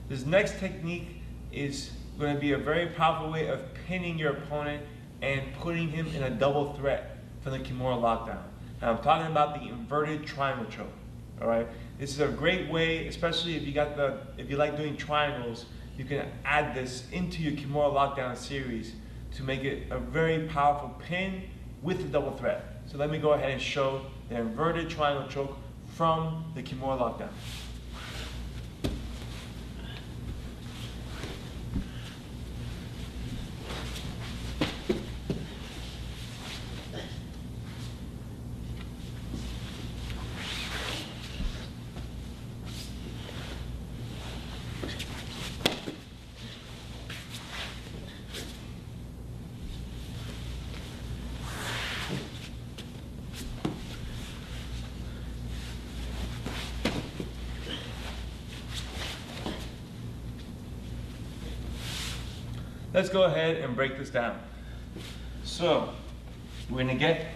This next technique is going to be a very powerful way of pinning your opponent and putting him in a double threat for the Kimura lockdown. Now I'm talking about the inverted triangle choke. All right, this is a great way, especially if you like doing triangles. You can add this into your Kimura lockdown series to make it a very powerful pin with the double threat. So let me go ahead and show the inverted triangle choke from the Kimura lockdown. Let's go ahead and break this down. So we're gonna get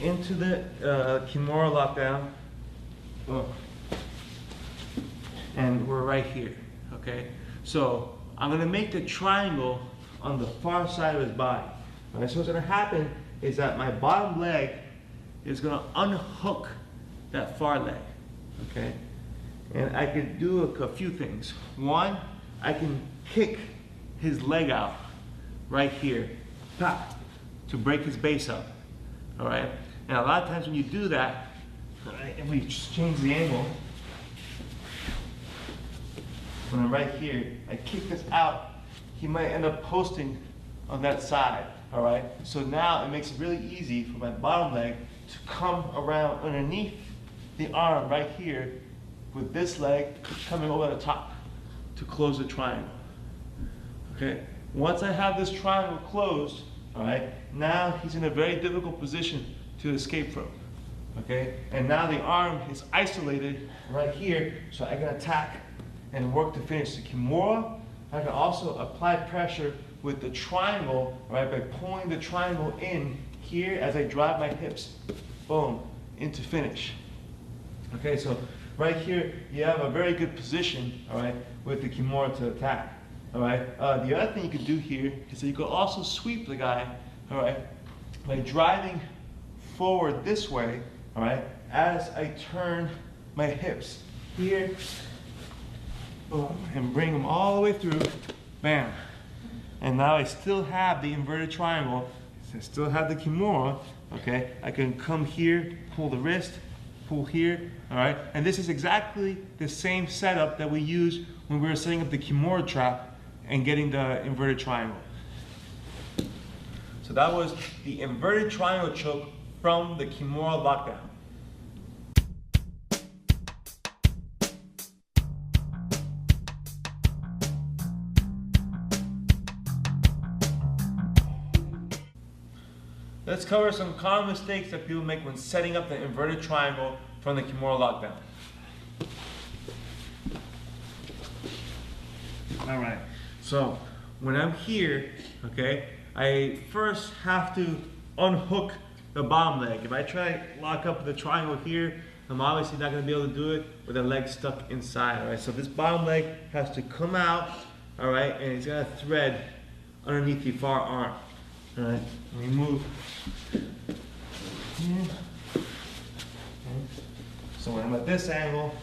into the Kimura lockdown, and we're right here. Okay, so I'm gonna make the triangle on the far side of his body. All right, so what's gonna happen is that my bottom leg is gonna unhook that far leg. Okay, and I can do a few things. One, I can kick his leg out right here, pop, to break his base up. All right, and a lot of times when you do that, right, if we just change the angle, when I'm right here, I kick this out, he might end up posting on that side. All right, so now it makes it really easy for my bottom leg to come around underneath the arm right here, with this leg coming over the top to close the triangle. Okay, once I have this triangle closed, all right, now he's in a very difficult position to escape from. Okay, and now the arm is isolated right here, so I can attack and work to finish the Kimura. I can also apply pressure with the triangle, right, by pulling the triangle in here as I drive my hips, boom, into finish. Okay, so right here you have a very good position, all right, with the Kimura to attack. All right. The other thing you could do here is that you could also sweep the guy, all right, by driving forward this way, all right, as I turn my hips here, boom, and bring them all the way through, bam. And now I still have the inverted triangle. I still have the Kimura. Okay, I can come here, pull the wrist, pull here, all right. And this is exactly the same setup that we used when we were setting up the Kimura trap and getting the inverted triangle. So that was the inverted triangle choke from the Kimura lockdown. Let's cover some common mistakes that people make when setting up the inverted triangle from the Kimura lockdown. All right. So when I'm here, okay, I first have to unhook the bottom leg. If I try to lock up the triangle here, I'm obviously not going to be able to do it with the leg stuck inside. All right, so this bottom leg has to come out, all right, and it's going to thread underneath the far arm. All right, remove. Okay. So when I'm at this angle,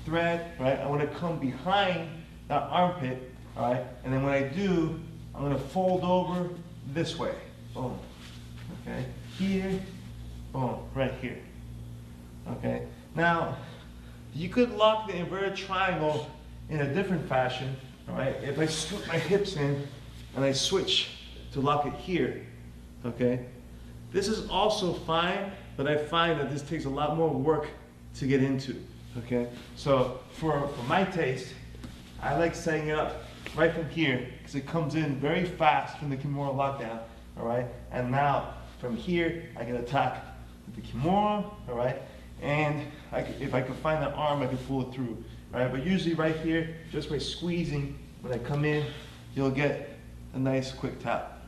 thread, right, I want to come behind that armpit. All right, and then when I do, I'm gonna fold over this way. Boom. Okay, here, boom, right here. Okay, now you could lock the inverted triangle in a different fashion. All right, if I scoop my hips in and I switch to lock it here. Okay, this is also fine, but I find that this takes a lot more work to get into. Okay, so for my taste, I like setting it up right from here because it comes in very fast from the Kimura lockdown, all right? And now from here, I can attack with the Kimura, all right? And if I can find that arm, I can pull it through, right? But usually right here, just by squeezing, when I come in, you'll get a nice quick tap.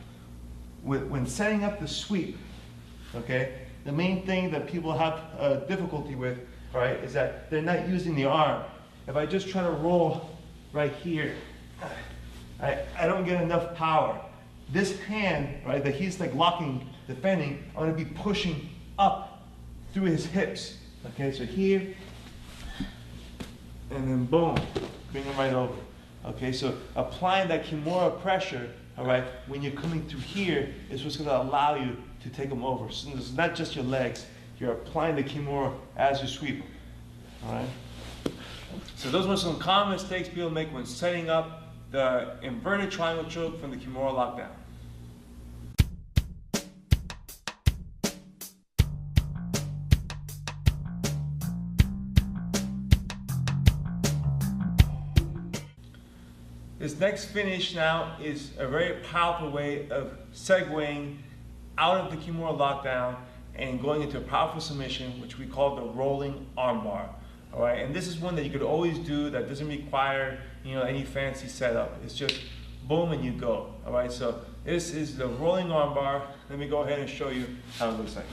When setting up the sweep, okay, the main thing that people have difficulty with, all right, is that they're not using the arm. if I just try to roll right here, I don't get enough power. This hand, right, that he's like locking, defending, I'm gonna be pushing up through his hips. Okay, so here, and then boom, bring him right over. Okay, so applying that Kimura pressure, all right, when you're coming through here is what's gonna allow you to take him over. So it's not just your legs, you're applying the Kimura as you sweep, all right? So those were some common mistakes people make when setting up the inverted triangle choke from the Kimura lockdown. This next finish now is a very powerful way of segueing out of the Kimura lockdown and going into a powerful submission, which we call the rolling armbar. All right, and this is one that you could always do that doesn't require, you know, any fancy setup. It's just boom and you go. All right, so this is the rolling armbar. Let me go ahead and show you how it looks like.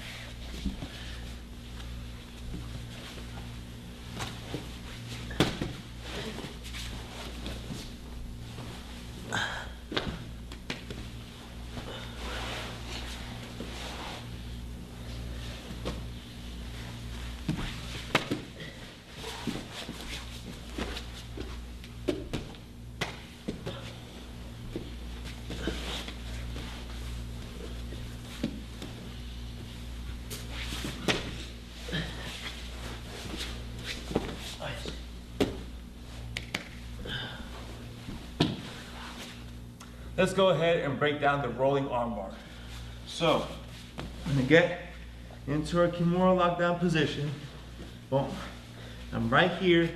Let's go ahead and break down the rolling armbar. So, I'm gonna get into our Kimura lockdown position. Boom. I'm right here,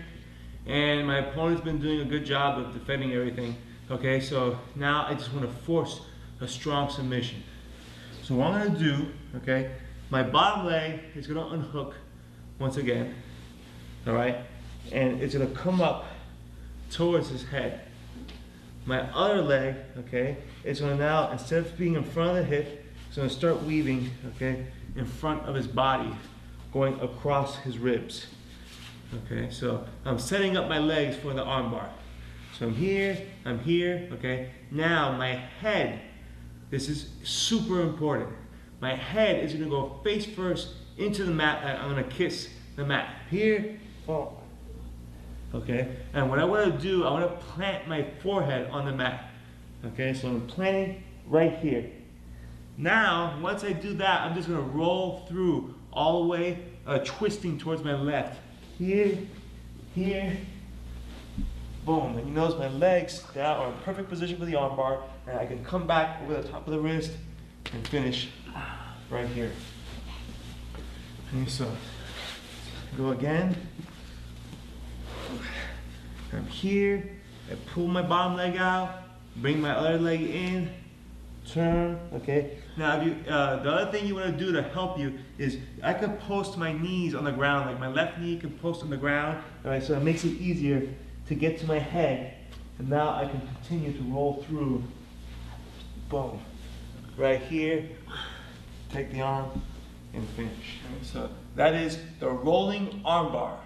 and my opponent's been doing a good job of defending everything. Okay, so now I just wanna force a strong submission. So what I'm gonna do, okay, my bottom leg is gonna unhook once again, all right? And it's gonna come up towards his head. My other leg, okay, is gonna now, instead of being in front of the hip, it's gonna start weaving, okay, in front of his body, going across his ribs. Okay, so I'm setting up my legs for the armbar. So I'm here, okay. Now my head, this is super important. My head is gonna go face first into the mat, and I'm gonna kiss the mat. Here, oh. Okay, and what I want to do, I want to plant my forehead on the mat. Okay, so I'm planting right here. Now, once I do that, I'm just going to roll through all the way, twisting towards my left. Here, here, boom. And you notice my legs now are in perfect position for the armbar, and I can come back over the top of the wrist and finish right here. And so, go again. I'm here, I pull my bottom leg out, bring my other leg in, turn, okay? Now, if you, the other thing you want to do to help you is I can post my knees on the ground, like my left knee can post on the ground, all right? So it makes it easier to get to my head, and now I can continue to roll through, boom, right here, take the arm, and finish. Okay, so that is the rolling armbar.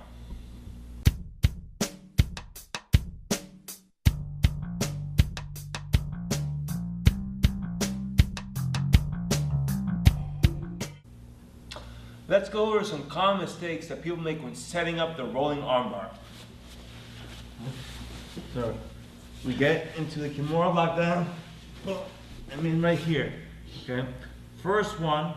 Let's go over some common mistakes that people make when setting up the rolling armbar. So, we get into the Kimura lockdown. I'm in right here, okay? First one,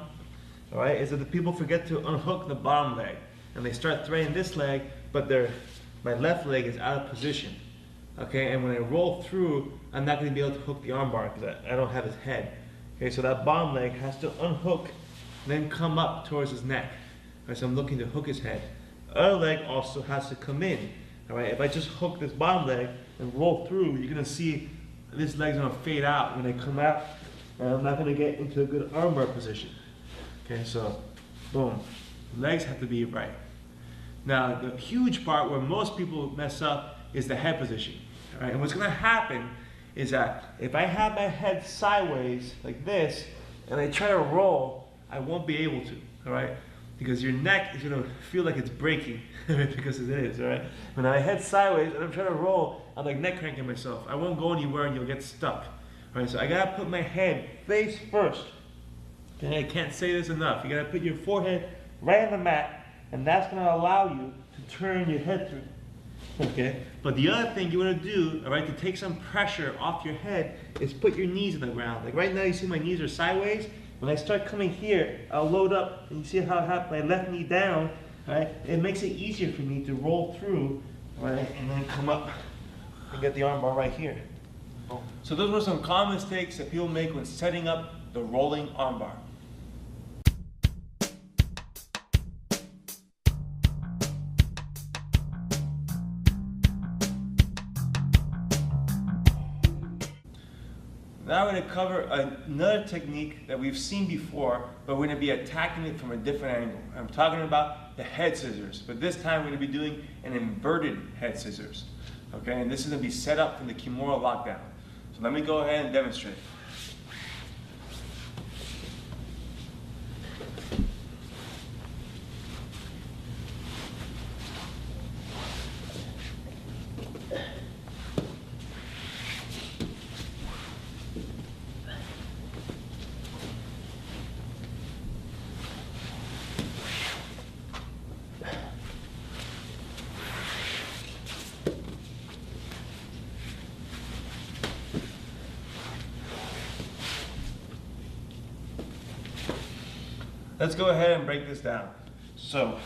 all right, is that the people forget to unhook the bottom leg. And they start threading this leg, but my left leg is out of position. Okay, and when I roll through, I'm not gonna be able to hook the armbar because I don't have his head. Okay, so that bottom leg has to unhook, then come up towards his neck. All right, so I'm looking to hook his head. The other leg also has to come in. All right, if I just hook this bottom leg and roll through, you're gonna see this leg's gonna fade out when I come out, and I'm not gonna get into a good armbar position. Okay, so boom, legs have to be right. Now, the huge part where most people mess up is the head position. All right, and what's gonna happen is that if I have my head sideways like this, and I try to roll, I won't be able to, all right? because your neck is gonna feel like it's breaking because it is, all right? When I head sideways and I'm trying to roll, I'm like neck cranking myself. I won't go anywhere and you'll get stuck. All right, so I gotta put my head face first. Okay, I can't say this enough. You gotta put your forehead right on the mat, and that's gonna allow you to turn your head through. Okay, but the other thing you wanna do, all right, to take some pressure off your head is put your knees on the ground. Like right now, you see my knees are sideways. When I start coming here, I'll load up, and you see how I have my left knee down, right? It makes it easier for me to roll through, right, and then come up and get the arm bar right here. So those were some common mistakes that people make when setting up the rolling arm bar. Now we're going to cover another technique that we've seen before, but we're going to be attacking it from a different angle. I'm talking about the head scissors, but this time we're going to be doing an inverted head scissors. Okay, and this is going to be set up from the Kimura lockdown. So let me go ahead and demonstrate. Let's go ahead and break this down. So